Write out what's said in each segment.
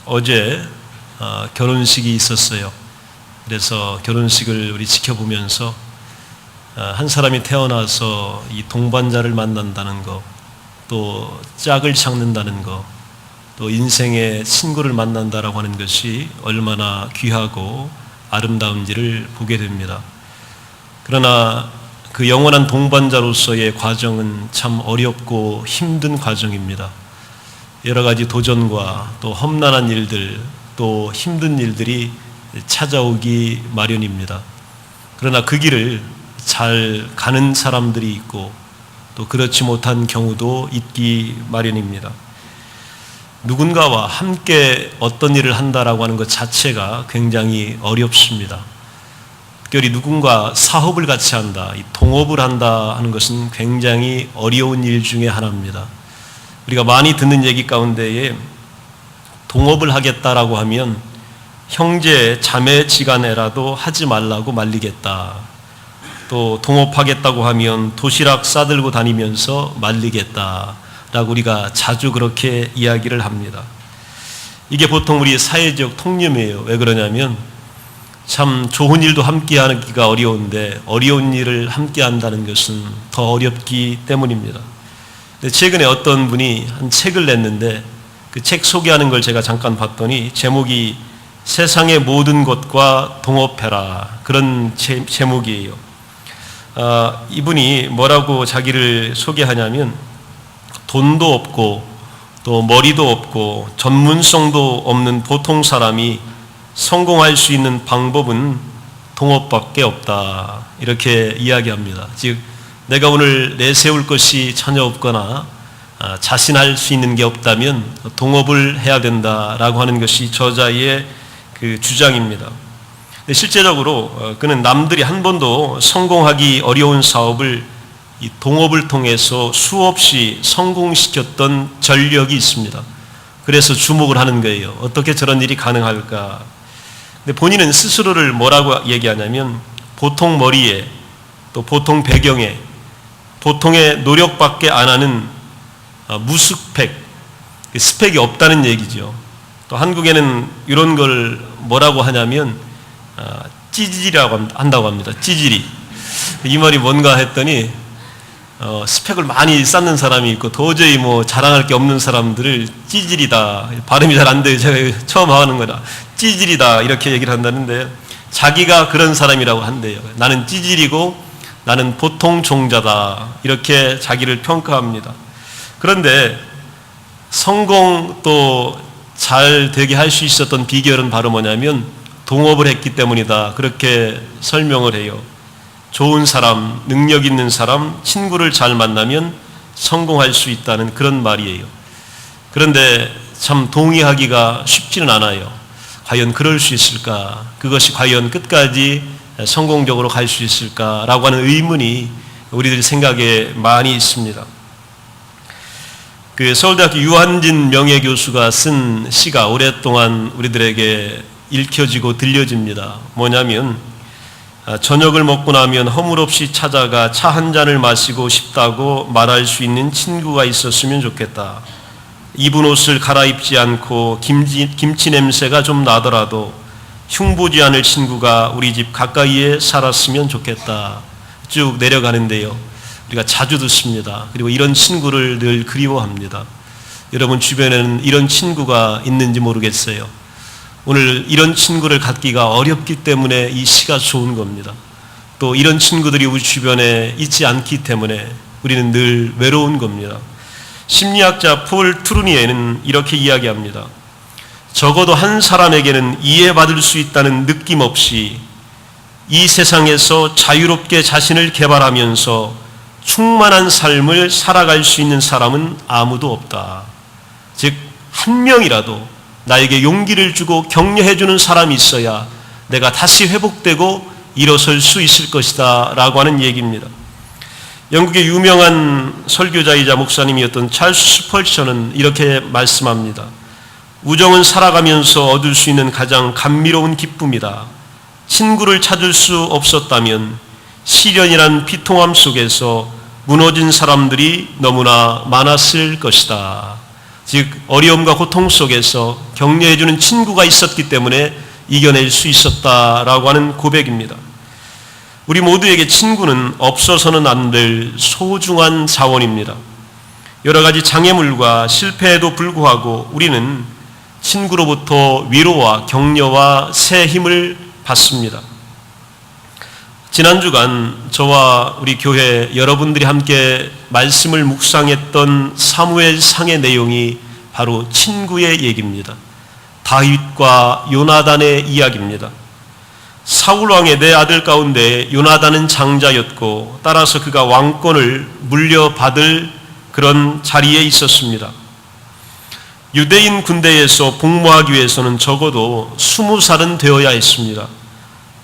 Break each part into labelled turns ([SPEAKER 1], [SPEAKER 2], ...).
[SPEAKER 1] 어제 결혼식이 있었어요. 그래서 결혼식을 우리 지켜보면서 한 사람이 태어나서 이 동반자를 만난다는 거, 또 짝을 찾는다는 거, 또 인생의 친구를 만난다라고 하는 것이 얼마나 귀하고 아름다운지를 보게 됩니다. 그러나 그 영원한 동반자로서의 과정은 참 어렵고 힘든 과정입니다. 여러 가지 도전과 또 험난한 일들, 또 힘든 일들이 찾아오기 마련입니다. 그러나 그 길을 잘 가는 사람들이 있고 또 그렇지 못한 경우도 있기 마련입니다. 누군가와 함께 어떤 일을 한다라고 하는 것 자체가 굉장히 어렵습니다. 특별히 누군가 사업을 같이 한다, 동업을 한다 하는 것은 굉장히 어려운 일 중에 하나입니다. 우리가 많이 듣는 얘기 가운데에 동업을 하겠다라고 하면 형제, 자매 지간에라도 하지 말라고 말리겠다. 또 동업하겠다고 하면 도시락 싸들고 다니면서 말리겠다라고 우리가 자주 그렇게 이야기를 합니다. 이게 보통 우리 사회적 통념이에요. 왜 그러냐면 참 좋은 일도 함께 하기가 어려운데 어려운 일을 함께 한다는 것은 더 어렵기 때문입니다. 최근에 어떤 분이 한 책을 냈는데 그 책 소개하는 걸 제가 잠깐 봤더니 제목이 세상의 모든 것과 동업해라, 그런 제목이에요. 이분이 뭐라고 자기를 소개하냐면 돈도 없고 또 머리도 없고 전문성도 없는 보통 사람이 성공할 수 있는 방법은 동업밖에 없다, 이렇게 이야기합니다. 즉 내가 오늘 내세울 것이 전혀 없거나 자신할 수 있는 게 없다면 동업을 해야 된다라고 하는 것이 저자의 그 주장입니다. 실제적으로 그는 남들이 한 번도 성공하기 어려운 사업을 이 동업을 통해서 수없이 성공시켰던 전력이 있습니다. 그래서 주목을 하는 거예요. 어떻게 저런 일이 가능할까? 근데 본인은 스스로를 뭐라고 얘기하냐면 보통 머리에 또 보통 배경에 보통의 노력밖에 안 하는 무스펙, 스펙이 없다는 얘기죠. 또 한국에는 이런 걸 뭐라고 하냐면 찌질이라고 한다고 합니다. 찌질이. 이 말이 뭔가 했더니 스펙을 많이 쌓는 사람이 있고 도저히 뭐 자랑할 게 없는 사람들을 찌질이다. 발음이 잘 안 돼요. 제가 처음 하는 거라. 찌질이다 이렇게 얘기를 한다는데 자기가 그런 사람이라고 한대요. 나는 찌질이고 나는 보통 종자다, 이렇게 자기를 평가합니다. 그런데 성공 또 잘 되게 할 수 있었던 비결은 바로 뭐냐면 동업을 했기 때문이다, 그렇게 설명을 해요. 좋은 사람, 능력 있는 사람, 친구를 잘 만나면 성공할 수 있다는 그런 말이에요. 그런데 참 동의하기가 쉽지는 않아요. 과연 그럴 수 있을까? 그것이 과연 끝까지 성공적으로 갈 수 있을까라고 하는 의문이 우리들 생각에 많이 있습니다. 그 서울대학교 유한진 명예교수가 쓴 시가 오랫동안 우리들에게 읽혀지고 들려집니다. 뭐냐면 저녁을 먹고 나면 허물없이 찾아가 차 한 잔을 마시고 싶다고 말할 수 있는 친구가 있었으면 좋겠다. 입은 옷을 갈아입지 않고 김치 냄새가 좀 나더라도 흉보지 않을 친구가 우리 집 가까이에 살았으면 좋겠다. 쭉 내려가는데요. 우리가 자주 듣습니다. 그리고 이런 친구를 늘 그리워합니다. 여러분 주변에는 이런 친구가 있는지 모르겠어요. 오늘 이런 친구를 갖기가 어렵기 때문에 이 시가 좋은 겁니다. 또 이런 친구들이 우리 주변에 있지 않기 때문에 우리는 늘 외로운 겁니다. 심리학자 폴 트루니에는 이렇게 이야기합니다. 적어도 한 사람에게는 이해받을 수 있다는 느낌 없이 이 세상에서 자유롭게 자신을 개발하면서 충만한 삶을 살아갈 수 있는 사람은 아무도 없다. 즉, 한 명이라도 나에게 용기를 주고 격려해주는 사람이 있어야 내가 다시 회복되고 일어설 수 있을 것이다 라고 하는 얘기입니다. 영국의 유명한 설교자이자 목사님이었던 찰스 스펄전은 이렇게 말씀합니다. 우정은 살아가면서 얻을 수 있는 가장 감미로운 기쁨이다. 친구를 찾을 수 없었다면 시련이란 비통함 속에서 무너진 사람들이 너무나 많았을 것이다. 즉 어려움과 고통 속에서 격려해주는 친구가 있었기 때문에 이겨낼 수 있었다라고 하는 고백입니다. 우리 모두에게 친구는 없어서는 안 될 소중한 자원입니다. 여러 가지 장애물과 실패에도 불구하고 우리는 친구로부터 위로와 격려와 새 힘을 받습니다. 지난 주간 저와 우리 교회 여러분들이 함께 말씀을 묵상했던 사무엘상의 내용이 바로 친구의 얘기입니다. 다윗과 요나단의 이야기입니다. 사울왕의 네 아들 가운데 요나단은 장자였고 따라서 그가 왕권을 물려받을 그런 자리에 있었습니다. 유대인 군대에서 복무하기 위해서는 적어도 20살은 되어야 했습니다.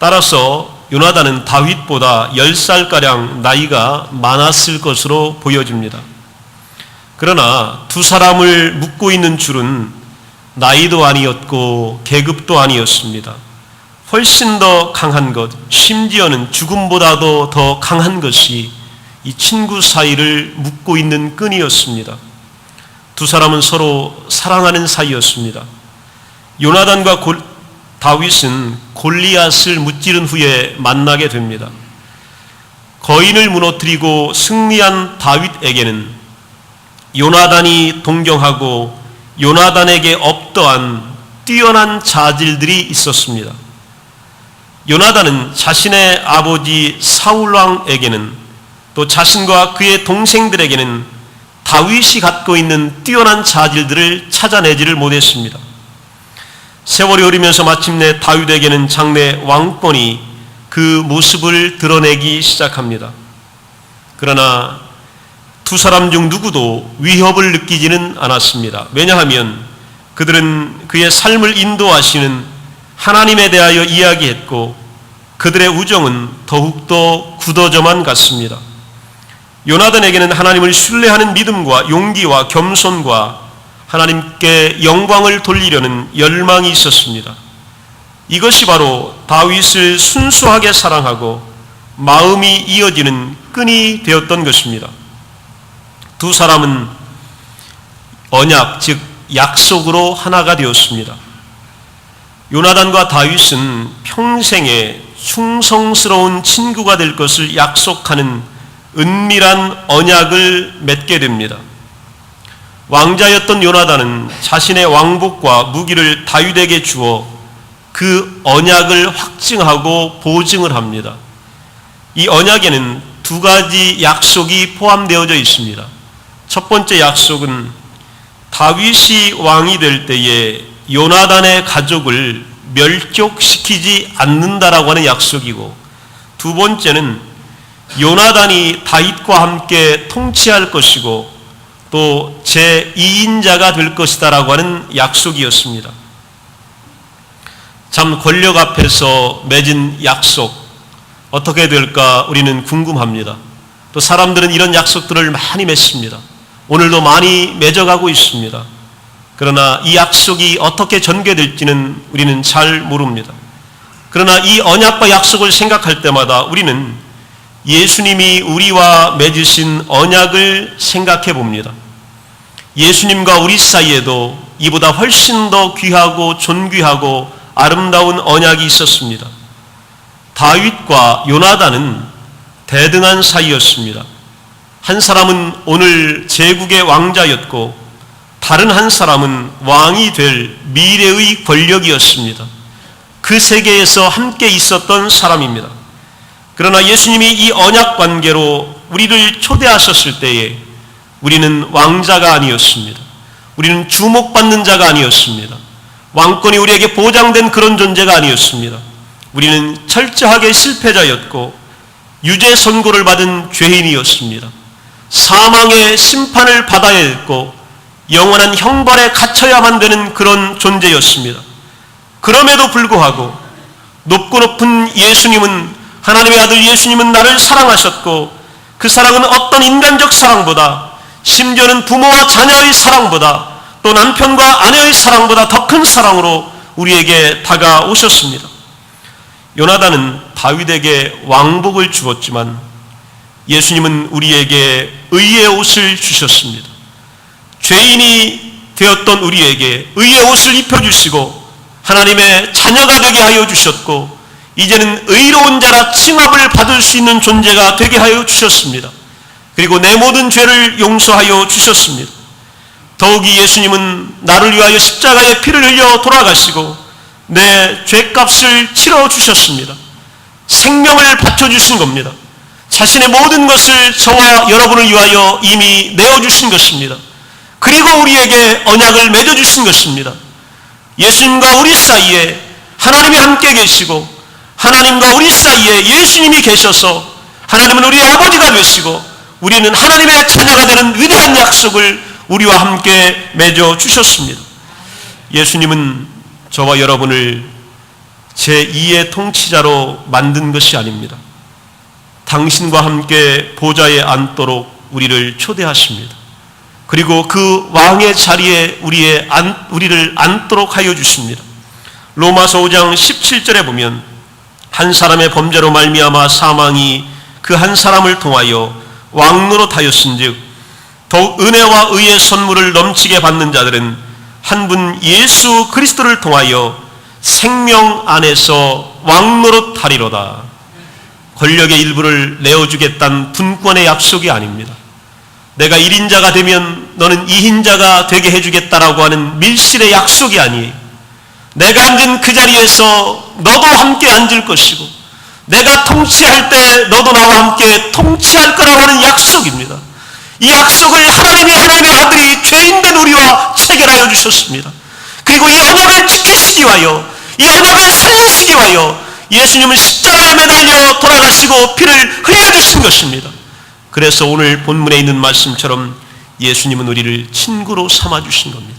[SPEAKER 1] 따라서 요나단은 다윗보다 10살가량 나이가 많았을 것으로 보여집니다. 그러나 두 사람을 묶고 있는 줄은 나이도 아니었고 계급도 아니었습니다. 훨씬 더 강한 것, 심지어는 죽음보다도 더 강한 것이 이 친구 사이를 묶고 있는 끈이었습니다. 두 사람은 서로 사랑하는 사이였습니다. 요나단과 다윗은 골리앗을 무찌른 후에 만나게 됩니다. 거인을 무너뜨리고 승리한 다윗에게는 요나단이 동경하고 요나단에게 없떠한 뛰어난 자질들이 있었습니다. 요나단은 자신의 아버지 사울왕에게는 또 자신과 그의 동생들에게는 다윗이 갖고 있는 뛰어난 자질들을 찾아내지를 못했습니다. 세월이 흐르면서 마침내 다윗에게는 장래 왕권이 그 모습을 드러내기 시작합니다. 그러나 두 사람 중 누구도 위협을 느끼지는 않았습니다. 왜냐하면 그들은 그의 삶을 인도하시는 하나님에 대하여 이야기했고 그들의 우정은 더욱더 굳어져만 갔습니다. 요나단에게는 하나님을 신뢰하는 믿음과 용기와 겸손과 하나님께 영광을 돌리려는 열망이 있었습니다. 이것이 바로 다윗을 순수하게 사랑하고 마음이 이어지는 끈이 되었던 것입니다. 두 사람은 언약, 즉 약속으로 하나가 되었습니다. 요나단과 다윗은 평생에 충성스러운 친구가 될 것을 약속하는 은밀한 언약을 맺게 됩니다. 왕자였던 요나단은 자신의 왕복과 무기를 다윗에게 주어 그 언약을 확증하고 보증을 합니다. 이 언약에는 두 가지 약속이 포함되어져 있습니다. 첫 번째 약속은 다윗이 왕이 될 때에 요나단의 가족을 멸족시키지 않는다라고 하는 약속이고, 두 번째는 요나단이 다윗과 함께 통치할 것이고 또 제2인자가 될 것이다라고 하는 약속이었습니다. 참 권력 앞에서 맺은 약속 어떻게 될까 우리는 궁금합니다. 또 사람들은 이런 약속들을 많이 맺습니다. 오늘도 많이 맺어가고 있습니다. 그러나 이 약속이 어떻게 전개될지는 우리는 잘 모릅니다. 그러나 이 언약과 약속을 생각할 때마다 우리는 예수님이 우리와 맺으신 언약을 생각해 봅니다. 예수님과 우리 사이에도 이보다 훨씬 더 귀하고 존귀하고 아름다운 언약이 있었습니다. 다윗과 요나단은 대등한 사이였습니다. 한 사람은 오늘 제국의 왕자였고 다른 한 사람은 왕이 될 미래의 권력이었습니다. 그 세계에서 함께 있었던 사람입니다. 그러나 예수님이 이 언약 관계로 우리를 초대하셨을 때에 우리는 왕자가 아니었습니다. 우리는 주목받는 자가 아니었습니다. 왕권이 우리에게 보장된 그런 존재가 아니었습니다. 우리는 철저하게 실패자였고 유죄 선고를 받은 죄인이었습니다. 사망의 심판을 받아야 했고 영원한 형벌에 갇혀야만 되는 그런 존재였습니다. 그럼에도 불구하고 높고 높은 예수님은, 하나님의 아들 예수님은 나를 사랑하셨고 그 사랑은 어떤 인간적 사랑보다, 심지어는 부모와 자녀의 사랑보다, 또 남편과 아내의 사랑보다 더 큰 사랑으로 우리에게 다가오셨습니다. 요나단은 다윗에게 왕복을 주었지만 예수님은 우리에게 의의 옷을 주셨습니다. 죄인이 되었던 우리에게 의의 옷을 입혀주시고 하나님의 자녀가 되게 하여 주셨고 이제는 의로운 자라 칭함을 받을 수 있는 존재가 되게 하여 주셨습니다. 그리고 내 모든 죄를 용서하여 주셨습니다. 더욱이 예수님은 나를 위하여 십자가에 피를 흘려 돌아가시고 내 죄값을 치러 주셨습니다. 생명을 바쳐주신 겁니다. 자신의 모든 것을 저와 여러분을 위하여 이미 내어주신 것입니다. 그리고 우리에게 언약을 맺어주신 것입니다. 예수님과 우리 사이에 하나님이 함께 계시고 하나님과 우리 사이에 예수님이 계셔서 하나님은 우리의 아버지가 되시고 우리는 하나님의 자녀가 되는 위대한 약속을 우리와 함께 맺어주셨습니다. 예수님은 저와 여러분을 제2의 통치자로 만든 것이 아닙니다. 당신과 함께 보좌에 앉도록 우리를 초대하십니다. 그리고 그 왕의 자리에 우리를 앉도록 하여 주십니다. 로마서 5장 17절에 보면 한 사람의 범죄로 말미암아 사망이 그 한 사람을 통하여 왕노릇하였은즉 더욱 은혜와 의의 선물을 넘치게 받는 자들은 한 분 예수 그리스도를 통하여 생명 안에서 왕노릇하리로다. 권력의 일부를 내어주겠다는 분권의 약속이 아닙니다. 내가 1인자가 되면 너는 2인자가 되게 해주겠다라고 하는 밀실의 약속이 아니에요. 내가 앉은 그 자리에서 너도 함께 앉을 것이고 내가 통치할 때 너도 나와 함께 통치할 거라고 하는 약속입니다. 이 약속을 하나님의 아들이 죄인된 우리와 체결하여 주셨습니다. 그리고 이 언약을 지키시기 위하여 이 언약을 살리시기 위하여 예수님은 십자가에 매달려 돌아가시고 피를 흘려주신 것입니다. 그래서 오늘 본문에 있는 말씀처럼 예수님은 우리를 친구로 삼아주신 겁니다.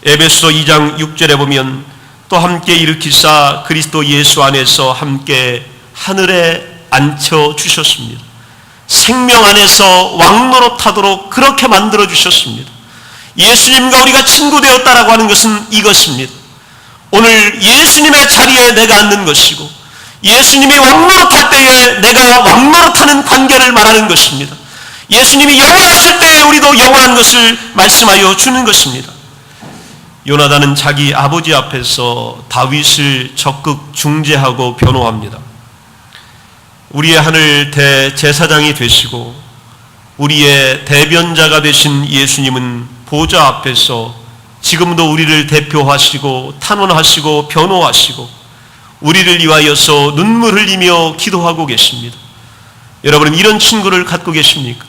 [SPEAKER 1] 에베소서 2장 6절에 보면 또 함께 일으키사 그리스도 예수 안에서 함께 하늘에 앉혀주셨습니다. 생명 안에서 왕노릇하도록 그렇게 만들어주셨습니다. 예수님과 우리가 친구 되었다라고 하는 것은 이것입니다. 오늘 예수님의 자리에 내가 앉는 것이고 예수님이 왕노릇할 때에 내가 왕노릇하는 관계를 말하는 것입니다. 예수님이 영원하실 때에 우리도 영원한 것을 말씀하여 주는 것입니다. 요나단은 자기 아버지 앞에서 다윗을 적극 중재하고 변호합니다. 우리의 하늘 대제사장이 되시고 우리의 대변자가 되신 예수님은 보좌 앞에서 지금도 우리를 대표하시고 탄원하시고 변호하시고 우리를 위하여서 눈물 흘리며 기도하고 계십니다. 여러분은 이런 친구를 갖고 계십니까?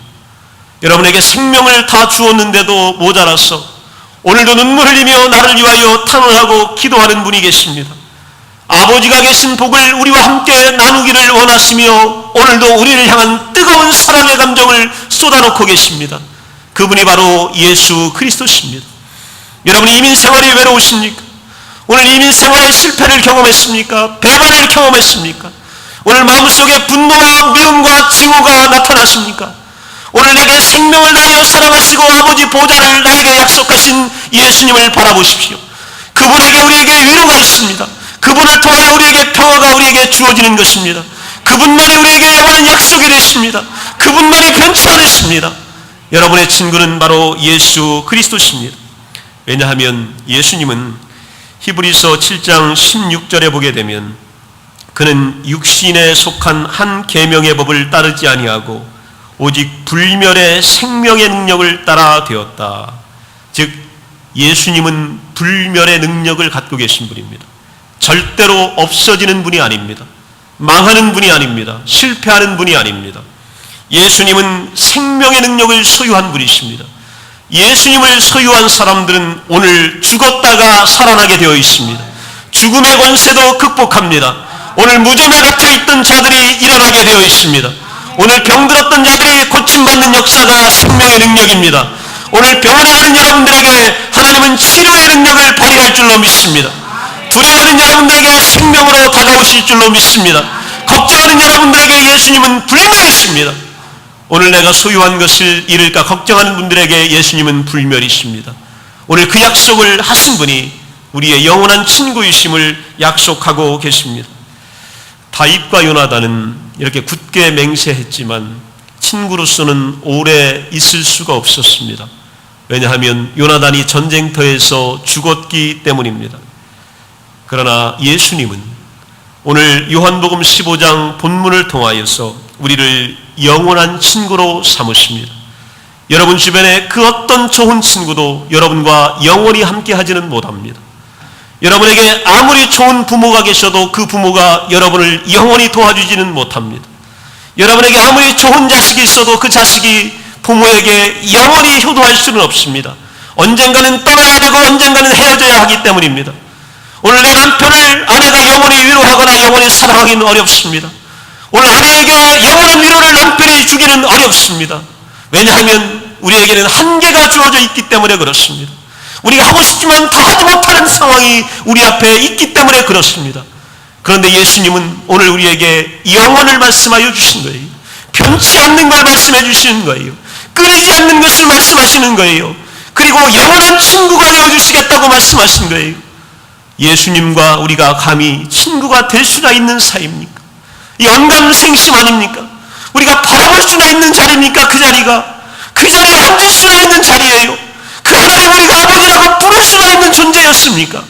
[SPEAKER 1] 여러분에게 생명을 다 주었는데도 모자라서 오늘도 눈물 흘리며 나를 위하여 탄원하고 기도하는 분이 계십니다. 아버지가 계신 복을 우리와 함께 나누기를 원하시며 오늘도 우리를 향한 뜨거운 사랑의 감정을 쏟아놓고 계십니다. 그분이 바로 예수 그리스도십니다. 여러분 이민 생활이 외로우십니까? 오늘 이민 생활의 실패를 경험했습니까? 배반을 경험했습니까? 오늘 마음속에 분노와 미움과 징후가 나타나십니까? 오늘 내게 생명을 다하여 사랑하시고 아버지 보좌를 나에게 약속하신 예수님을 바라보십시오. 그분에게 우리에게 위로가 있습니다. 그분을 통하여 우리에게 평화가 우리에게 주어지는 것입니다. 그분만이 우리에게 영원한 약속이 되십니다. 그분만이 변치 않으십니다. 여러분의 친구는 바로 예수 그리스도십니다. 왜냐하면 예수님은 히브리서 7장 16절에 보게 되면 그는 육신에 속한 한 계명의 법을 따르지 아니하고 오직 불멸의 생명의 능력을 따라 되었다. 즉 예수님은 불멸의 능력을 갖고 계신 분입니다. 절대로 없어지는 분이 아닙니다. 망하는 분이 아닙니다. 실패하는 분이 아닙니다. 예수님은 생명의 능력을 소유한 분이십니다. 예수님을 소유한 사람들은 오늘 죽었다가 살아나게 되어 있습니다. 죽음의 권세도 극복합니다. 오늘 무덤에 갇혀있던 자들이 일어나게 되어 있습니다. 오늘 병들었던 자들이 고침받는 역사가 생명의 능력입니다. 오늘 병원에 가는 여러분들에게 하나님은 치료의 능력을 발휘할 줄로 믿습니다. 두려워하는 여러분들에게 생명으로 다가오실 줄로 믿습니다. 걱정하는 여러분들에게 예수님은 불멸이십니다. 오늘 내가 소유한 것을 잃을까 걱정하는 분들에게 예수님은 불멸이십니다. 오늘 그 약속을 하신 분이 우리의 영원한 친구이심을 약속하고 계십니다. 다윗과 요나단은 이렇게 굳게 맹세했지만 친구로서는 오래 있을 수가 없었습니다. 왜냐하면 요나단이 전쟁터에서 죽었기 때문입니다. 그러나 예수님은 오늘 요한복음 15장 본문을 통하여서 우리를 영원한 친구로 삼으십니다. 여러분 주변에 그 어떤 좋은 친구도 여러분과 영원히 함께 하지는 못합니다. 여러분에게 아무리 좋은 부모가 계셔도 그 부모가 여러분을 영원히 도와주지는 못합니다. 여러분에게 아무리 좋은 자식이 있어도 그 자식이 부모에게 영원히 효도할 수는 없습니다. 언젠가는 떠나야 되고 언젠가는 헤어져야 하기 때문입니다. 오늘 내 남편을 아내가 영원히 위로하거나 영원히 사랑하기는 어렵습니다. 오늘 아내에게 영원한 위로를 남편이 주기는 어렵습니다. 왜냐하면 우리에게는 한계가 주어져 있기 때문에 그렇습니다. 우리가 하고 싶지만 다 하지 못하는 상황이 우리 앞에 있기 때문에 그렇습니다. 그런데 예수님은 오늘 우리에게 영원을 말씀하여 주신 거예요. 변치 않는 걸 말씀해 주시는 거예요. 끊이지 않는 것을 말씀하시는 거예요. 그리고 영원한 친구가 되어주시겠다고 말씀하신 거예요. 예수님과 우리가 감히 친구가 될 수나 있는 사이입니까? 이 언감생심 아닙니까? 우리가 바라볼 수나 있는 자리입니까? 그 자리가 그 자리에 앉을 수나 있는 자리예요. 그 하나님 우리가 아버지라고 부를 수나 있는 존재였습니까?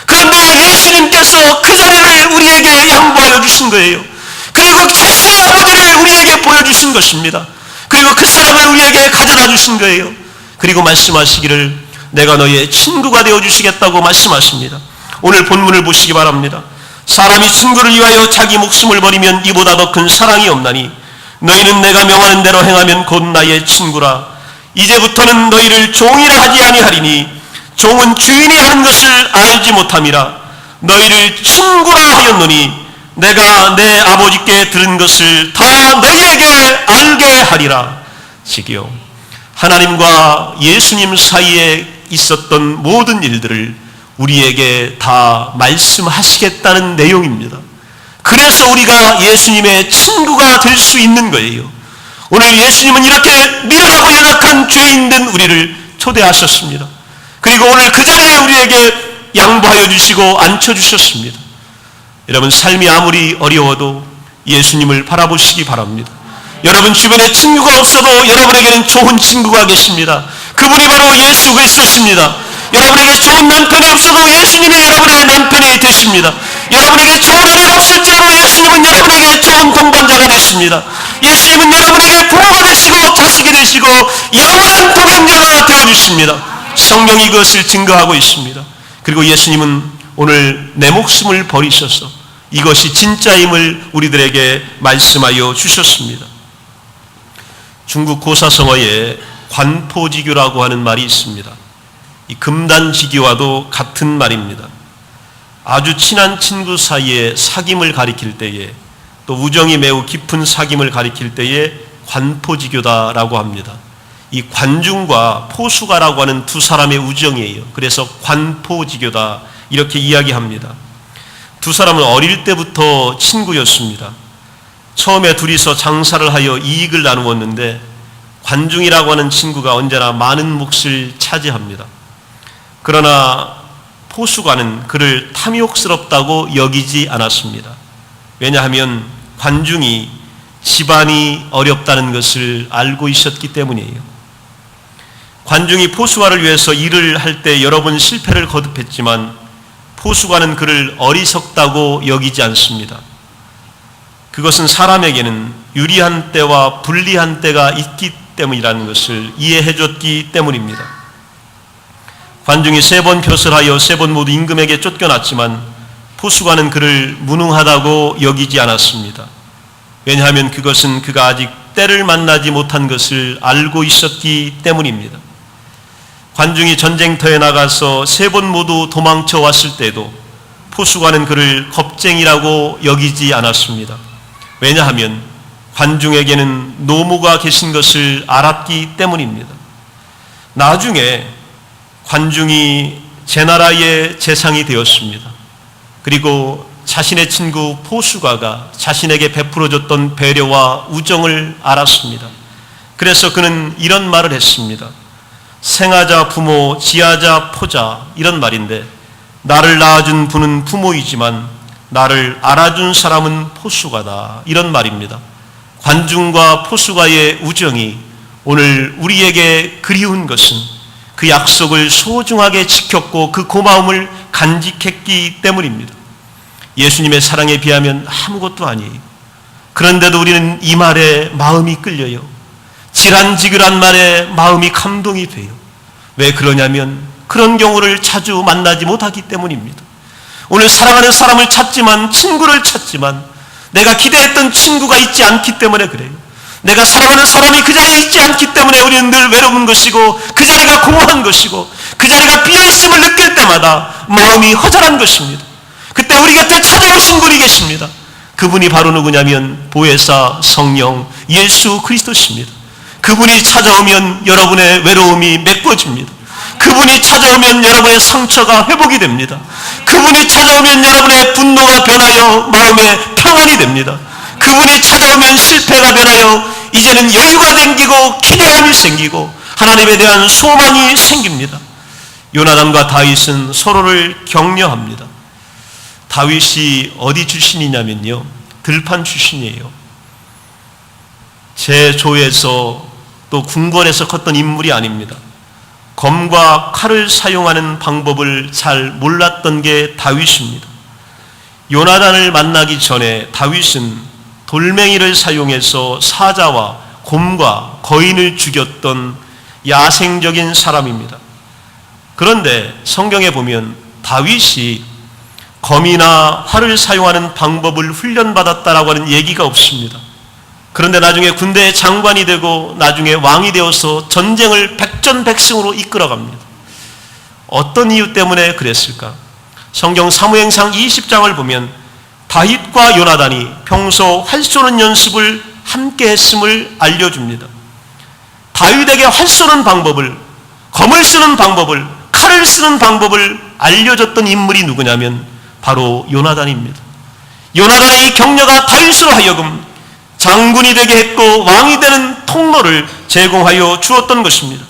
[SPEAKER 1] 그런데 예수님께서 그 자리를 우리에게 양보하여 주신 거예요. 그리고 자신의 아버지를 우리에게 보여주신 것입니다. 그리고 그 사람을 우리에게 가져다 주신 거예요. 그리고 말씀하시기를 내가 너의 친구가 되어주시겠다고 말씀하십니다. 오늘 본문을 보시기 바랍니다. 사람이 친구를 위하여 자기 목숨을 버리면 이보다 더 큰 사랑이 없나니 너희는 내가 명하는 대로 행하면 곧 나의 친구라. 이제부터는 너희를 종이라 하지 아니하리니 종은 주인이 하는 것을 알지 못함이라. 너희를 친구라 하였노니 내가 내 아버지께 들은 것을 다 너희에게 알게 하리라. 지기요, 하나님과 예수님 사이에 있었던 모든 일들을 우리에게 다 말씀하시겠다는 내용입니다. 그래서 우리가 예수님의 친구가 될 수 있는 거예요. 오늘 예수님은 이렇게 미련하고 연약한 죄인된 우리를 초대하셨습니다. 그리고 오늘 그 자리에 우리에게 양보하여 주시고 앉혀주셨습니다. 여러분, 삶이 아무리 어려워도 예수님을 바라보시기 바랍니다. 여러분 주변에 친구가 없어도 여러분에게는 좋은 친구가 계십니다. 그분이 바로 예수 그리스도십니다. 여러분에게 좋은 남편이 없어도 예수님이 여러분의 남편이 되십니다. 여러분에게 좋은 아내가 없을지라도 예수님은 여러분에게 좋은 동반자가 되십니다. 예수님은 여러분에게 부모가 되시고 자식이 되시고 영원한 동행자가 되어주십니다. 성경이 그것을 증거하고 있습니다. 그리고 예수님은 오늘 내 목숨을 버리셔서 이것이 진짜임을 우리들에게 말씀하여 주셨습니다. 중국 고사성어에 관포지교라고 하는 말이 있습니다. 이 금단지기와도 같은 말입니다. 아주 친한 친구 사이에 사귐을 가리킬 때에, 또 우정이 매우 깊은 사귐을 가리킬 때에 관포지교다라고 합니다. 이 관중과 포수가라고 하는 두 사람의 우정이에요. 그래서 관포지교다 이렇게 이야기합니다. 두 사람은 어릴 때부터 친구였습니다. 처음에 둘이서 장사를 하여 이익을 나누었는데 관중이라고 하는 친구가 언제나 많은 몫을 차지합니다. 그러나 포수가는 그를 탐욕스럽다고 여기지 않았습니다. 왜냐하면 관중이 집안이 어렵다는 것을 알고 있었기 때문이에요. 관중이 포수가를 위해서 일을 할 때 여러 번 실패를 거듭했지만 포수가는 그를 어리석다고 여기지 않습니다. 그것은 사람에게는 유리한 때와 불리한 때가 있기 때문이라는 것을 이해해 줬기 때문입니다. 관중이 3번 표설하여 3번 모두 임금에게 쫓겨났지만 포수가는 그를 무능하다고 여기지 않았습니다. 왜냐하면 그것은 그가 아직 때를 만나지 못한 것을 알고 있었기 때문입니다. 관중이 전쟁터에 나가서 3번 모두 도망쳐 왔을 때도 포수가는 그를 겁쟁이라고 여기지 않았습니다. 왜냐하면 관중에게는 노무가 계신 것을 알았기 때문입니다. 나중에 관중이 제 나라의 재상이 되었습니다. 그리고 자신의 친구 포수가가 자신에게 베풀어줬던 배려와 우정을 알았습니다. 그래서 그는 이런 말을 했습니다. 생하자 부모, 지하자 포자, 이런 말인데, 나를 낳아준 분은 부모이지만 나를 알아준 사람은 포수가다, 이런 말입니다. 관중과 포수가의 우정이 오늘 우리에게 그리운 것은 그 약속을 소중하게 지켰고 그 고마움을 간직했기 때문입니다. 예수님의 사랑에 비하면 아무것도 아니에요. 그런데도 우리는 이 말에 마음이 끌려요. 지란지글한 말에 마음이 감동이 돼요. 왜 그러냐면 그런 경우를 자주 만나지 못하기 때문입니다. 오늘 사랑하는 사람을 찾지만, 친구를 찾지만 내가 기대했던 친구가 있지 않기 때문에 그래요. 내가 사랑하는 사람이 그 자리에 있지 않기 때문에 우리는 늘 외로운 것이고, 그 자리가 공허한 것이고, 그 자리가 비어있음을 느낄 때마다 마음이 허전한 것입니다. 그때 우리 곁에 찾아오신 분이 계십니다. 그분이 바로 누구냐면 보혜사 성령 예수 그리스도십니다. 그분이 찾아오면 여러분의 외로움이 메꿔집니다. 그분이 찾아오면 여러분의 상처가 회복이 됩니다. 그분이 찾아오면 여러분의 분노가 변하여 마음의 평안이 됩니다. 그분이 찾아오면 실패가 변하여 이제는 여유가 생기고 기대감이 생기고 하나님에 대한 소망이 생깁니다. 요나단과 다윗은 서로를 격려합니다. 다윗이 어디 출신이냐면요, 들판 출신이에요. 제조에서 또 궁궐에서 컸던 인물이 아닙니다. 검과 칼을 사용하는 방법을 잘 몰랐던 게 다윗입니다. 요나단을 만나기 전에 다윗은 돌멩이를 사용해서 사자와 곰과 거인을 죽였던 야생적인 사람입니다. 그런데 성경에 보면 다윗이 검이나 활을 사용하는 방법을 훈련받았다라고 하는 얘기가 없습니다. 그런데 나중에 군대의 장관이 되고 나중에 왕이 되어서 전쟁을 백전백승으로 이끌어갑니다. 어떤 이유 때문에 그랬을까? 성경 사무행상 20장을 보면 다윗과 요나단이 평소 활 쏘는 연습을 함께 했음을 알려줍니다. 다윗에게 활 쏘는 방법을, 검을 쓰는 방법을, 칼을 쓰는 방법을 알려줬던 인물이 누구냐면 바로 요나단입니다. 요나단의 이 격려가 다윗으로 하여금 장군이 되게 했고 왕이 되는 통로를 제공하여 주었던 것입니다.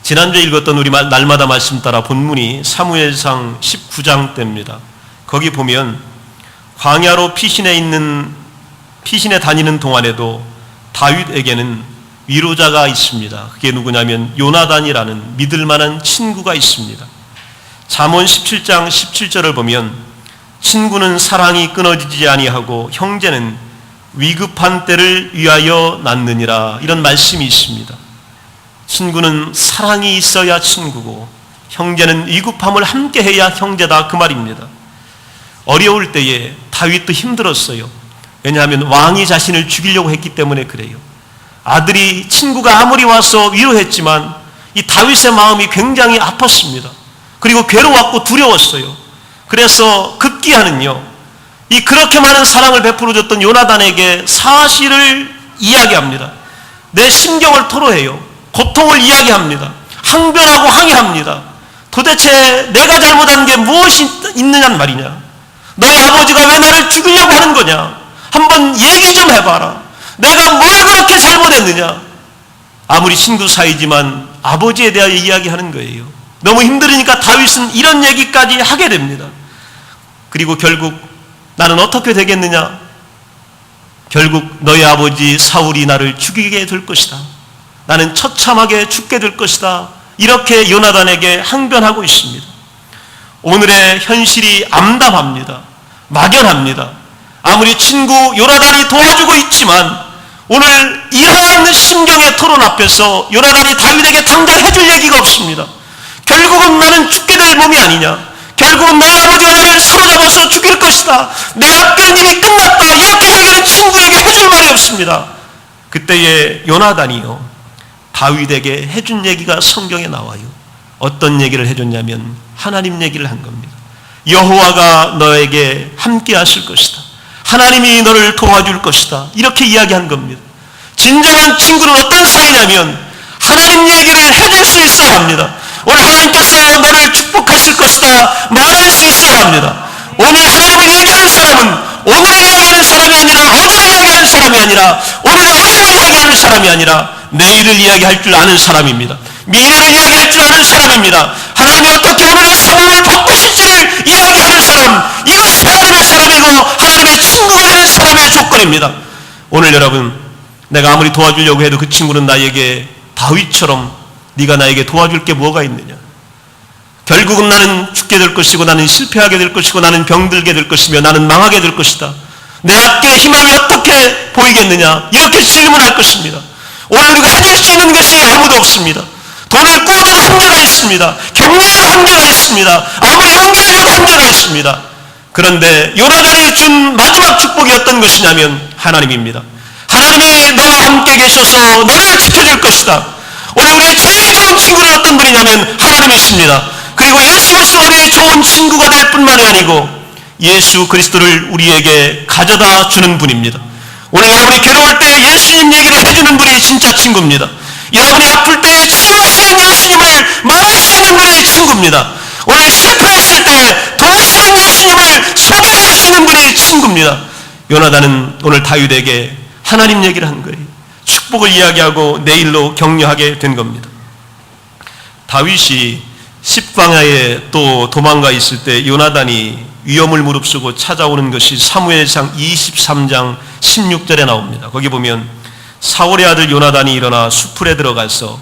[SPEAKER 1] 지난주에 읽었던 우리 날마다 말씀 따라 본문이 사무엘상 19장 때입니다. 거기 보면 광야로 피신해 다니는 동안에도 다윗에게는 위로자가 있습니다. 그게 누구냐면 요나단이라는 믿을만한 친구가 있습니다. 잠언 17장 17절을 보면 친구는 사랑이 끊어지지 아니하고 형제는 위급한 때를 위하여 낳느니라, 이런 말씀이 있습니다. 친구는 사랑이 있어야 친구고 형제는 위급함을 함께 해야 형제다, 그 말입니다. 어려울 때에 다윗도 힘들었어요. 왜냐하면 왕이 자신을 죽이려고 했기 때문에 그래요. 아들이, 친구가 아무리 와서 위로했지만 이 다윗의 마음이 굉장히 아팠습니다. 그리고 괴로웠고 두려웠어요. 그래서 급기야는요, 이 그렇게 많은 사랑을 베풀어줬던 요나단에게 사실을 이야기합니다. 내 심경을 토로해요. 고통을 이야기합니다. 항변하고 항의합니다. 도대체 내가 잘못한 게 무엇이 있느냐는 말이냐? 너희 아버지가 왜 나를 죽이려고 하는 거냐? 한번 얘기 좀 해봐라. 내가 뭘 그렇게 잘못했느냐? 아무리 친구 사이지만 아버지에 대하여 이야기하는 거예요. 너무 힘들으니까 다윗은 이런 얘기까지 하게 됩니다. 그리고 결국 나는 어떻게 되겠느냐? 결국 너희 아버지 사울이 나를 죽이게 될 것이다. 나는 처참하게 죽게 될 것이다. 이렇게 요나단에게 항변하고 있습니다. 오늘의 현실이 암담합니다. 막연합니다. 아무리 친구 요나단이 도와주고 있지만 오늘 이러한 심경의 토론 앞에서 요나단이 다윗에게 당장 해줄 얘기가 없습니다. 결국은 나는 죽게 될 몸이 아니냐? 결국은 너희 아버지가 나를 사로잡아서 죽일 것이다. 내 앞길은 이미 끝났다. 이렇게 얘기하는 친구에게 해줄 말이 없습니다. 그때에 요나단이요, 다윗에게 해준 얘기가 성경에 나와요. 어떤 얘기를 해줬냐면 하나님 얘기를 한 겁니다. 여호와가 너에게 함께 하실 것이다. 하나님이 너를 도와줄 것이다. 이렇게 이야기한 겁니다. 진정한 친구는 어떤 사이냐면 하나님 얘기를 해줄 수 있어야 합니다. 오늘 하나님께서 너를 축복하실 것이다 말할 수 있어야 합니다. 오늘 하나님을 얘기하는 사람은 오늘을 이야기하는 사람이 아니라 어제를 이야기하는 사람이 아니라 오늘의 어제를 이야기하는 사람이 아니라 내일을 이야기할 줄 아는 사람입니다. 미래를 이야기할 줄 아는 사람입니다. 하나님이 어떻게 오늘의 상황을 바꾸실지를 이야기하는 사람, 이것이 하나님의 사람이고 하나님의 친구가 되는 사람의 조건입니다. 오늘 여러분, 내가 아무리 도와주려고 해도 그 친구는 나에게 다윗처럼 네가 나에게 도와줄 게 뭐가 있느냐? 결국은 나는 죽게 될 것이고, 나는 실패하게 될 것이고, 나는 병들게 될 것이며, 나는 망하게 될 것이다. 내 앞에 희망이 어떻게 보이겠느냐? 이렇게 질문할 것입니다. 오늘 우리가 해줄 수 있는 것이 아무도 없습니다. 돈을 꾸어도 한계가 있습니다. 경제에도 한계가 있습니다. 아무리 연결해도 한계가 있습니다. 그런데 요나단이 준 마지막 축복이 어떤 것이냐면 하나님입니다. 하나님이 너와 함께 계셔서 너를 지켜줄 것이다. 오늘 우리의 제일 좋은 친구는 어떤 분이냐면 하나님이십니다. 그리고 예수 그리스도가 우리의 좋은 친구가 될 뿐만이 아니고 예수 그리스도를 우리에게 가져다 주는 분입니다. 오늘 여러분이 괴로울 때 예수님 얘기를 해주는 분이 진짜 친구입니다. 여러분이 아플 때 치유할 수 있는 예수님을 말할 수 있는 분이 친구입니다. 오늘 실패했을 때 도우시는 예수님을 소개할 수 있는 분이 친구입니다. 요나단은 오늘 다윗에게 하나님 얘기를 한 거예요. 축복을 이야기하고 내일로 격려하게 된 겁니다. 다윗이 십광야에 또 도망가 있을 때 요나단이 위험을 무릅쓰고 찾아오는 것이 사무엘상 23장 16절에 나옵니다. 거기 보면 사울의 아들 요나단이 일어나 수풀에 들어가서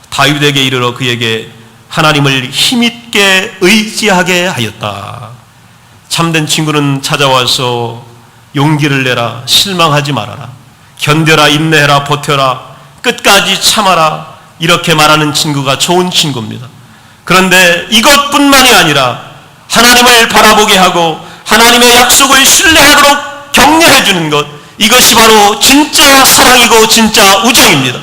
[SPEAKER 1] 다윗에게 이르러 그에게 하나님을 힘있게 의지하게 하였다. 참된 친구는 찾아와서 용기를 내라, 실망하지 말아라, 견뎌라, 인내해라, 버텨라, 끝까지 참아라, 이렇게 말하는 친구가 좋은 친구입니다. 그런데 이것뿐만이 아니라 하나님을 바라보게 하고 하나님의 약속을 신뢰하도록 격려해 주는 것, 이것이 바로 진짜 사랑이고 진짜 우정입니다.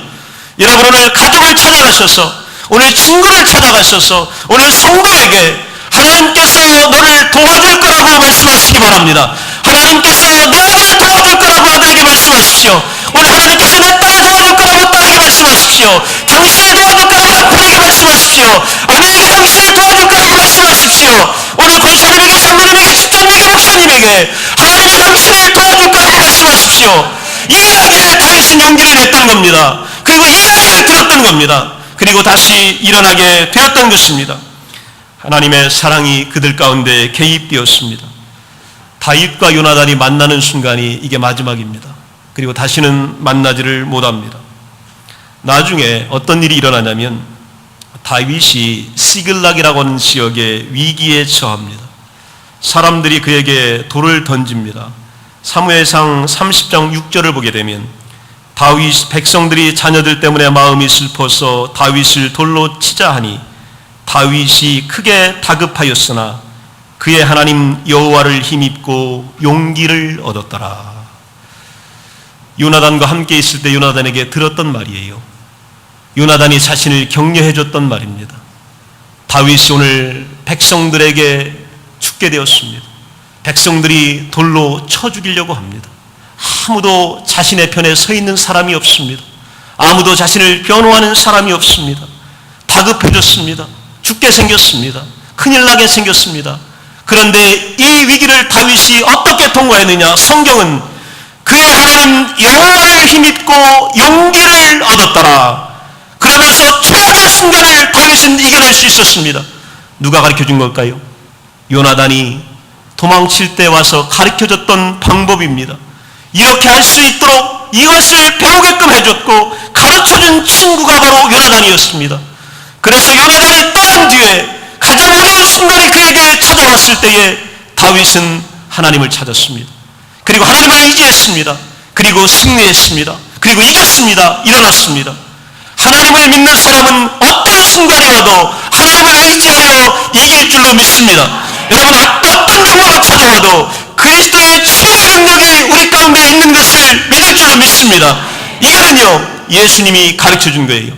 [SPEAKER 1] 여러분, 오늘 가족을 찾아가셔서, 오늘 친구를 찾아가셔서 오늘 성도에게 하나님께서 너를 도와줄 거라고 말씀하시기 바랍니다. 하나님께서 내 아들을 도와줄 거라고 아들에게 말씀하십시오. 오늘 하나님께서 내 딸을 도와줄 거라고 딸에게 말씀하십시오. 당신을 도와줄 거라고 남편에게 말씀하십시오. 아내에게 당신을 도와줄 거라고 말씀하십시오. 오늘 권사님에게, 장로님에게, 집사님에게, 목사님에게 하나님이 당신을 도와줄 거라고 말씀하십시오. 이 이야기를 다윗은 용기를 냈던 겁니다. 그리고 이 이야기를 들었던 겁니다. 그리고 다시 일어나게 되었던 것입니다. 하나님의 사랑이 그들 가운데 개입되었습니다. 다윗과 요나단이 만나는 순간이 이게 마지막입니다. 그리고 다시는 만나지를 못합니다. 나중에 어떤 일이 일어나냐면 다윗이 시글락이라고 하는 지역에 위기에 처합니다. 사람들이 그에게 돌을 던집니다. 사무엘상 30장 6절을 보게 되면 다윗 백성들이 자녀들 때문에 마음이 슬퍼서 다윗을 돌로 치자 하니 다윗이 크게 다급하였으나 그의 하나님 여호와를 힘입고 용기를 얻었더라. 요나단과 함께 있을 때 요나단에게 들었던 말이에요. 요나단이 자신을 격려해 줬던 말입니다. 다윗이 오늘 백성들에게 죽게 되었습니다. 백성들이 돌로 쳐 죽이려고 합니다. 아무도 자신의 편에 서 있는 사람이 없습니다. 아무도 자신을 변호하는 사람이 없습니다. 다급해졌습니다. 죽게 생겼습니다. 큰일 나게 생겼습니다. 그런데 이 위기를 다윗이 어떻게 통과했느냐? 성경은 그의 하나님 여호와를 힘입고 용기를 얻었더라. 그러면서 최악의 순간을 다윗은 이겨낼 수 있었습니다. 누가 가르쳐준 걸까요? 요나단이 도망칠 때 와서 가르쳐줬던 방법입니다. 이렇게 할 수 있도록 이것을 배우게끔 해줬고 가르쳐준 친구가 바로 요나단이었습니다. 그래서 요나단이 떠난 뒤에 가장 어려운 순간이 그에게 찾아왔을 때에 다윗은 하나님을 찾았습니다. 그리고 하나님을 의지했습니다. 그리고 승리했습니다. 그리고 이겼습니다. 일어났습니다. 하나님을 믿는 사람은 어떤 순간이 와도 하나님을 의지하여 이길 줄로 믿습니다. 여러분, 어떤 경우가 찾아와도 그리스도의 치유의 능력이 우리 가운데 있는 것을 믿을 줄로 믿습니다. 이거는요, 예수님이 가르쳐준 거예요.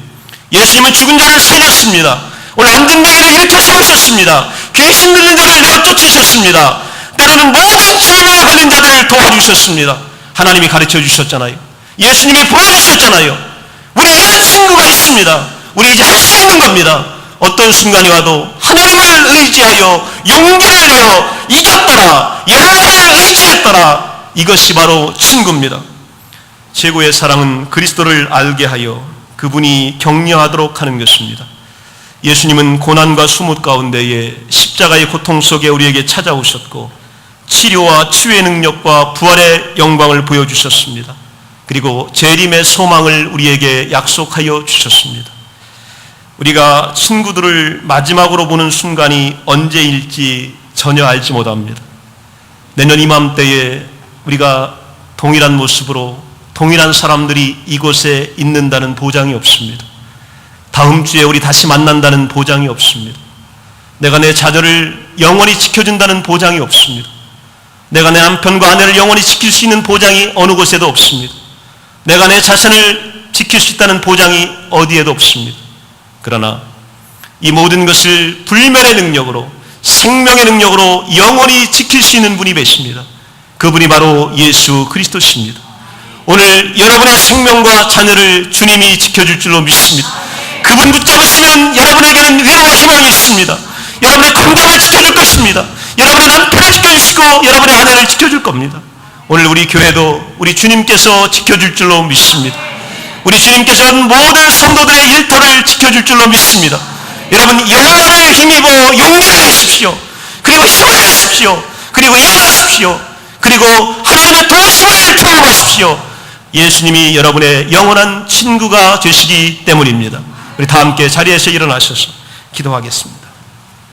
[SPEAKER 1] 예수님은 죽은 자를 살렸습니다. 오늘 안전뱅이를 일으켜 세우셨습니다. 귀신 들린 자를 내어 쫓으셨습니다. 때로는 모든 질병에 걸린 자들을 도와주셨습니다. 하나님이 가르쳐 주셨잖아요. 예수님이 보여주셨잖아요. 우리 이런 친구가 있습니다. 우리 이제 할 수 있는 겁니다. 어떤 순간이 와도 하나님을 의지하여 용기를 내어 이겼더라, 여호와를 의지했더라. 이것이 바로 친구입니다. 최고의 사랑은 그리스도를 알게 하여 그분이 격려하도록 하는 것입니다. 예수님은 고난과 수모 가운데에 십자가의 고통 속에 우리에게 찾아오셨고 치료와 치유의 능력과 부활의 영광을 보여주셨습니다. 그리고 재림의 소망을 우리에게 약속하여 주셨습니다. 우리가 친구들을 마지막으로 보는 순간이 언제일지 전혀 알지 못합니다. 내년 이맘때에 우리가 동일한 모습으로 동일한 사람들이 이곳에 있는다는 보장이 없습니다. 다음 주에 우리 다시 만난다는 보장이 없습니다. 내가 내 자녀를 영원히 지켜준다는 보장이 없습니다. 내가 내 남편과 아내를 영원히 지킬 수 있는 보장이 어느 곳에도 없습니다. 내가 내 자신을 지킬 수 있다는 보장이 어디에도 없습니다. 그러나 이 모든 것을 불멸의 능력으로, 생명의 능력으로 영원히 지킬 수 있는 분이 계십니다. 그분이 바로 예수 그리스도십니다. 오늘 여러분의 생명과 자녀를 주님이 지켜줄 줄로 믿습니다. 그분 붙잡으시면 여러분에게는 위로와 희망이 있습니다. 여러분의 건강을 지켜줄 것입니다. 여러분의 남편을 지켜주시고 여러분의 아내를 지켜줄 겁니다. 오늘 우리 교회도 우리 주님께서 지켜줄 줄로 믿습니다. 우리 주님께서는 모든 성도들의 일터를 지켜줄 줄로 믿습니다. 여러분 영혼을 힘입어 용기를 내십시오. 그리고 힘을 내십시오. 그리고 일어나십시오. 그리고 하나님의 도우심을 경험하십시오. 예수님이 여러분의 영원한 친구가 되시기 때문입니다. 우리 다 함께 자리에서 일어나셔서 기도하겠습니다.